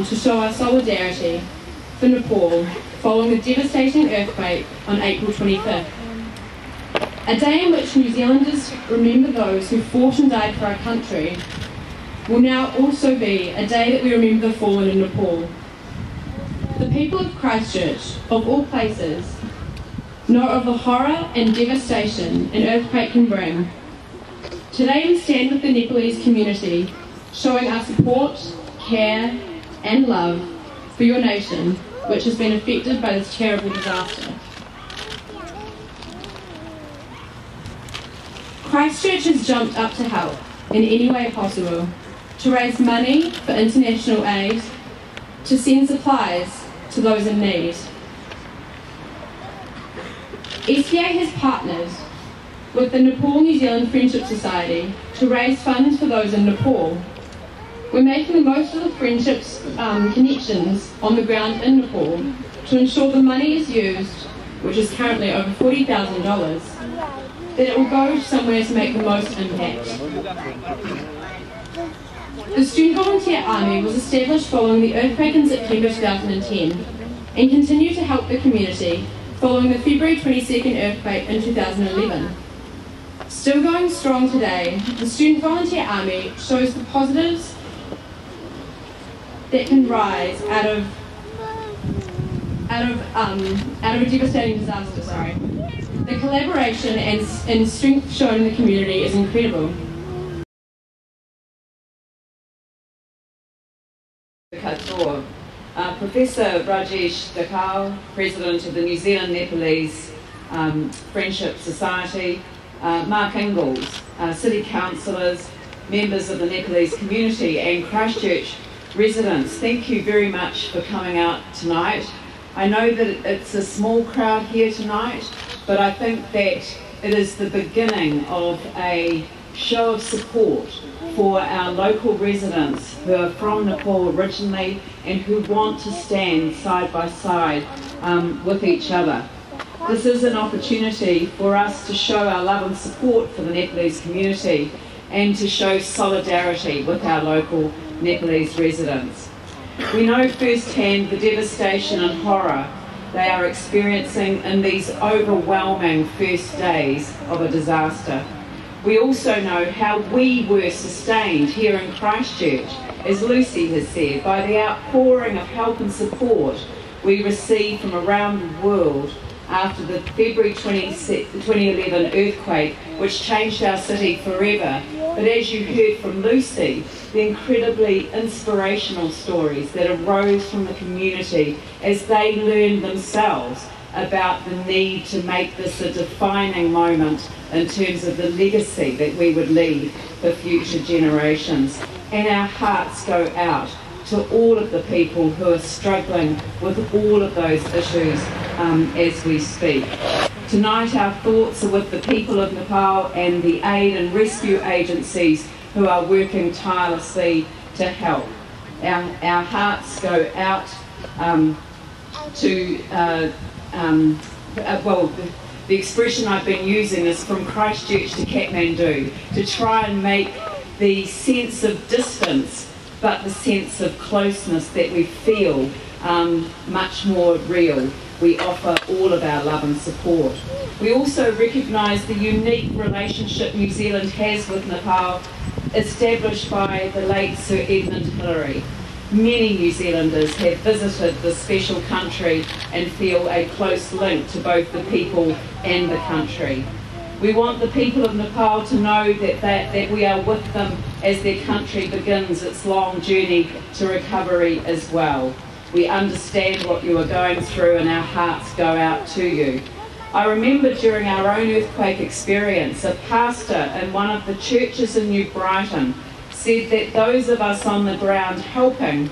to show our solidarity for Nepal following the devastating earthquake on April 25th. A day in which New Zealanders remember those who fought and died for our country will now also be a day that we remember the fallen in Nepal. The people of Christchurch, of all places, know of the horror and devastation an earthquake can bring. Today we stand with the Nepalese community, showing our support, care and love for your nation, which has been affected by this terrible disaster. Christchurch has jumped up to help in any way possible, to raise money for international aid, to send supplies to those in need. SPA has partnered with the Nepal New Zealand Friendship Society to raise funds for those in Nepal. We're making the most of the friendships connections on the ground in Nepal to ensure the money is used, which is currently over $40,000, that it will go somewhere to make the most impact. The Student Volunteer Army was established following the earthquake in September 2010 and continued to help the community following the February 22nd earthquake in 2011. Still going strong today, the Student Volunteer Army shows the positives that can rise out of a devastating disaster. The collaboration and strength shown in the community is incredible. Professor Rajesh Dakal, President of the New Zealand Nepalese Friendship Society, Mark Ingalls, City Councillors, members of the Nepalese community and Christchurch residents, thank you very much for coming out tonight. I know that it's a small crowd here tonight, but I think that it is the beginning of a show of support for our local residents who are from Nepal originally and who want to stand side by side with each other. This is an opportunity for us to show our love and support for the Nepalese community and to show solidarity with our local Nepalese residents. We know firsthand the devastation and horror they are experiencing in these overwhelming first days of a disaster. We also know how we were sustained here in Christchurch, as Lucy has said, by the outpouring of help and support we received from around the world after the February 2011 earthquake, which changed our city forever. But as you heard from Lucy, the incredibly inspirational stories that arose from the community as they learned themselves about the need to make this a defining moment in terms of the legacy that we would leave for future generations. And our hearts go out to all of the people who are struggling with all of those issues as we speak. Tonight our thoughts are with the people of Nepal and the aid and rescue agencies who are working tirelessly to help. Our hearts go out the expression I've been using is from Christchurch to Kathmandu, to try and make the sense of distance but the sense of closeness that we feel much more real. We offer all of our love and support. We also recognise the unique relationship New Zealand has with Nepal, established by the late Sir Edmund Hillary. Many New Zealanders have visited this special country and feel a close link to both the people and the country. We want the people of Nepal to know that we are with them as their country begins its long journey to recovery as well. We understand what you are going through and our hearts go out to you. I remember during our own earthquake experience, a pastor in one of the churches in New Brighton said that those of us on the ground helping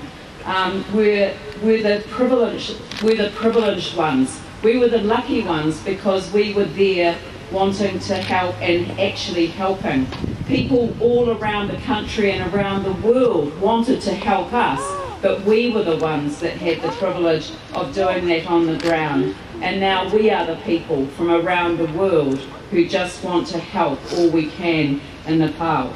were the privileged ones. We were the lucky ones because we were there wanting to help and actually helping. People all around the country and around the world wanted to help us, but we were the ones that had the privilege of doing that on the ground. And now we are the people from around the world who just want to help all we can in Nepal.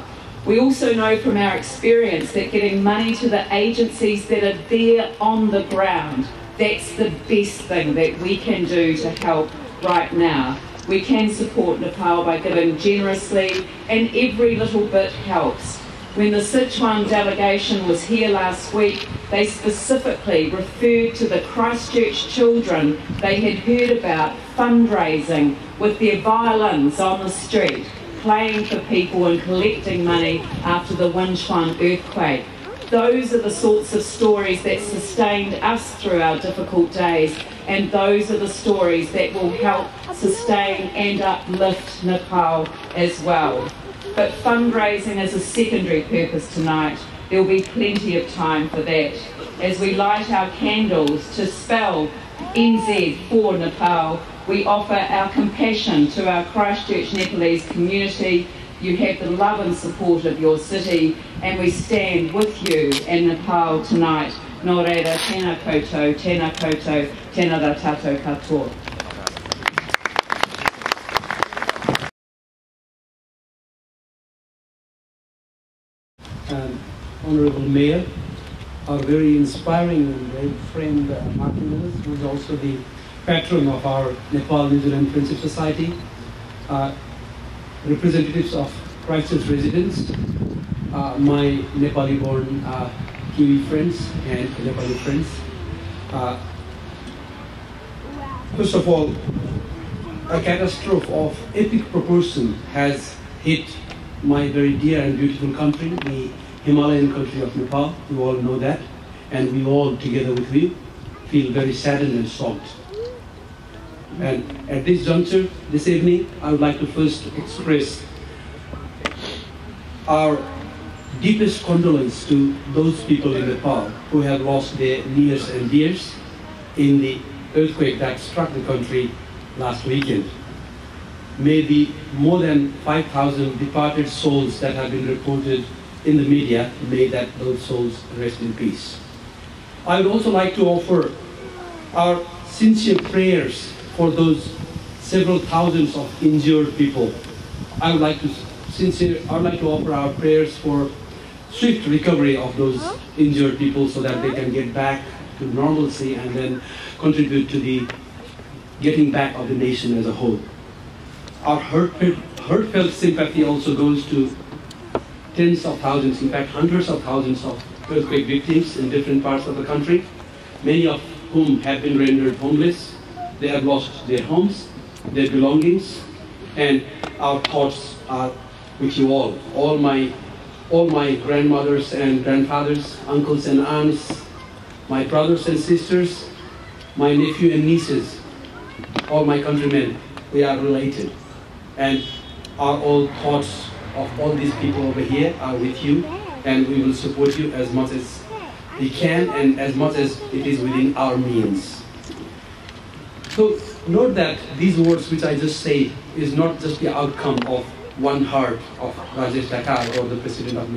We also know from our experience that getting money to the agencies that are there on the ground, that's the best thing that we can do to help right now. We can support Nepal by giving generously, and every little bit helps. When the Sichuan delegation was here last week, they specifically referred to the Christchurch children they had heard about fundraising with their violins on the street, playing for people and collecting money after the Wenchuan earthquake. Those are the sorts of stories that sustained us through our difficult days, and those are the stories that will help sustain and uplift Nepal as well. But fundraising is a secondary purpose tonight. There will be plenty of time for that. As we light our candles to spell NZ for Nepal, we offer our compassion to our Christchurch Nepalese community. You have the love and support of your city, and we stand with you in Nepal tonight. Nō reira, tēnā koutou, tēnā rā tātou katoa. Honourable Mayor, our very inspiring and very friend Martin, who is also the patron of our Nepal New Zealand Friendship Society, representatives of Christchurch residents, my Nepali-born Kiwi friends and Nepali friends. First of all, a catastrophe of epic proportion has hit my very dear and beautiful country, the Himalayan country of Nepal. You all know that, and we all, together with you, feel very saddened and shocked. And at this juncture, this evening, I would like to first express our deepest condolence to those people in Nepal who have lost their nears and dears in the earthquake that struck the country last weekend. May the more than 5,000 departed souls that have been reported in the media, may those souls rest in peace. I would also like to offer our sincere prayers for those several thousands of injured people. I would like to offer our prayers for swift recovery of those injured people so that they can get back to normalcy and then contribute to the getting back of the nation as a whole. Our heartfelt sympathy also goes to tens of thousands, in fact hundreds of thousands of earthquake victims in different parts of the country, many of whom have been rendered homeless. They have lost their homes, their belongings, and our thoughts are with you all my grandmothers and grandfathers, uncles and aunts, my brothers and sisters, my nephew and nieces, all my countrymen. We are related, and our all thoughts of all these people over here are with you, and we will support you as much as we can and as much as it is within our means. So note that these words which I just say is not just the outcome of one heart of Rajesh Dakar or the President of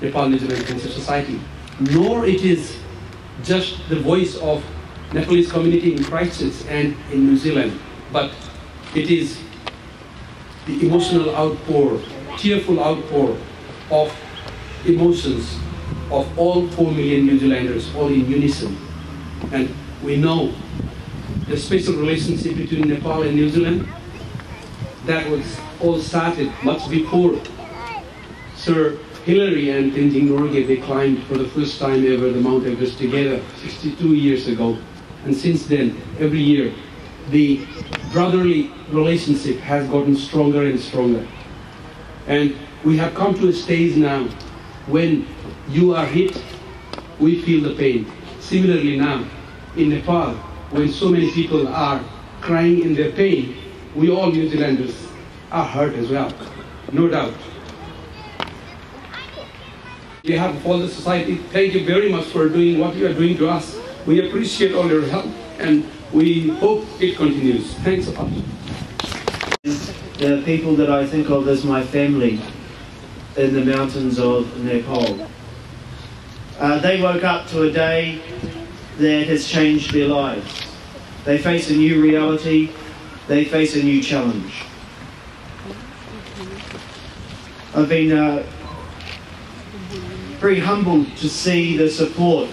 Nepal New Zealand Friendship Society, nor it is just the voice of Nepalese community in Christchurch and in New Zealand, but it is the emotional outpour, tearful outpour of emotions of all 4 million New Zealanders, all in unison. And we know the special relationship between Nepal and New Zealand, that was all started much before Sir Hillary and Tenzing Norgay, they climbed for the first time ever the Mount Everest together 62 years ago. And since then, every year, the brotherly relationship has gotten stronger and stronger. And we have come to a stage now when you are hit, we feel the pain. Similarly now, in Nepal, when so many people are crying in their pain, we all New Zealanders are hurt as well, no doubt. On behalf of all the society, thank you very much for doing what you are doing to us. We appreciate all your help, and we hope it continues. Thanks a lot. The people that I think of as my family in the mountains of Nepal. They woke up to a day that has changed their lives. They face a new reality, they face a new challenge. I've been very humbled to see the support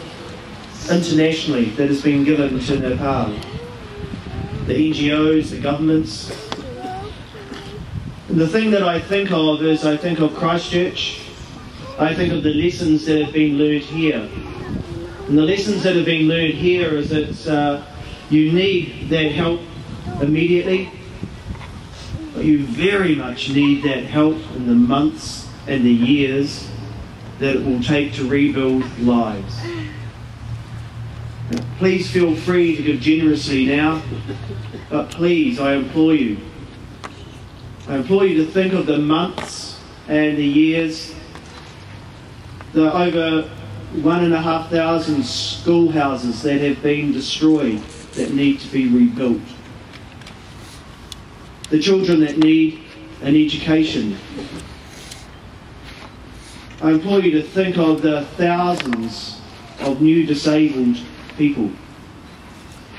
internationally that has been given to Nepal. The NGOs, the governments. And the thing that I think of is I think of Christchurch. I think of the lessons that have been learned here. And the lessons that have been learned here is that you need that help immediately, but you very much need that help in the months and the years that it will take to rebuild lives. Please feel free to give generously now, but please, I implore you to think of the months and the years, the over 1,500 schoolhouses that have been destroyed that need to be rebuilt, the children that need an education. I implore you to think of the thousands of new disabled people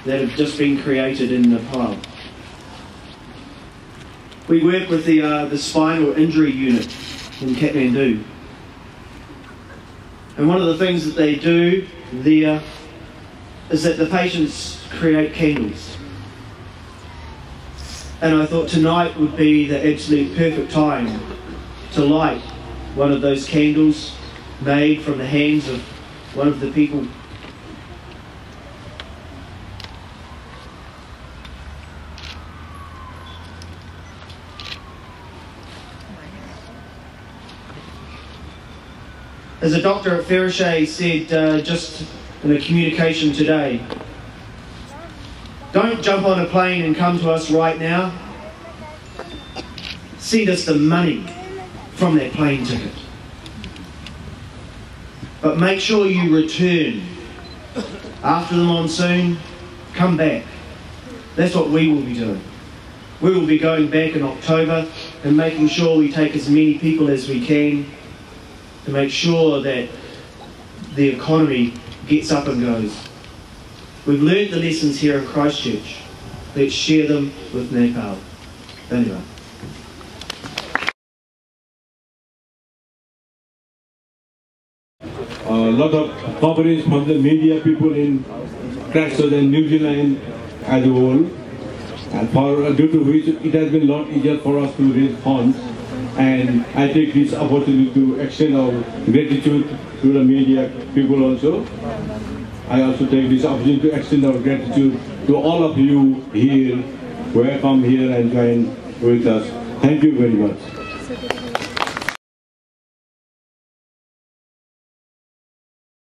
that have just been created in Nepal. We work with the spinal injury unit in Kathmandu. And one of the things that they do there is that the patients create candles. And I thought tonight would be the absolute perfect time to light one of those candles made from the hands of one of the people. As a doctor at Ferrochet said just in a communication today, don't jump on a plane and come to us right now. Send us the money from that plane ticket. But make sure you return. After the monsoon, come back. That's what we will be doing. We will be going back in October and making sure we take as many people as we can to make sure that the economy gets up and goes. We've learned the lessons here in Christchurch. Let's share them with Nepal. Anyway. A lot of coverage from the media people in Christchurch and New Zealand as a whole, and due to which it has been a lot easier for us to raise funds. And I take this opportunity to extend our gratitude to the media people also. I also take this opportunity to extend our gratitude to all of you here who have come here and joined with us. Thank you very much.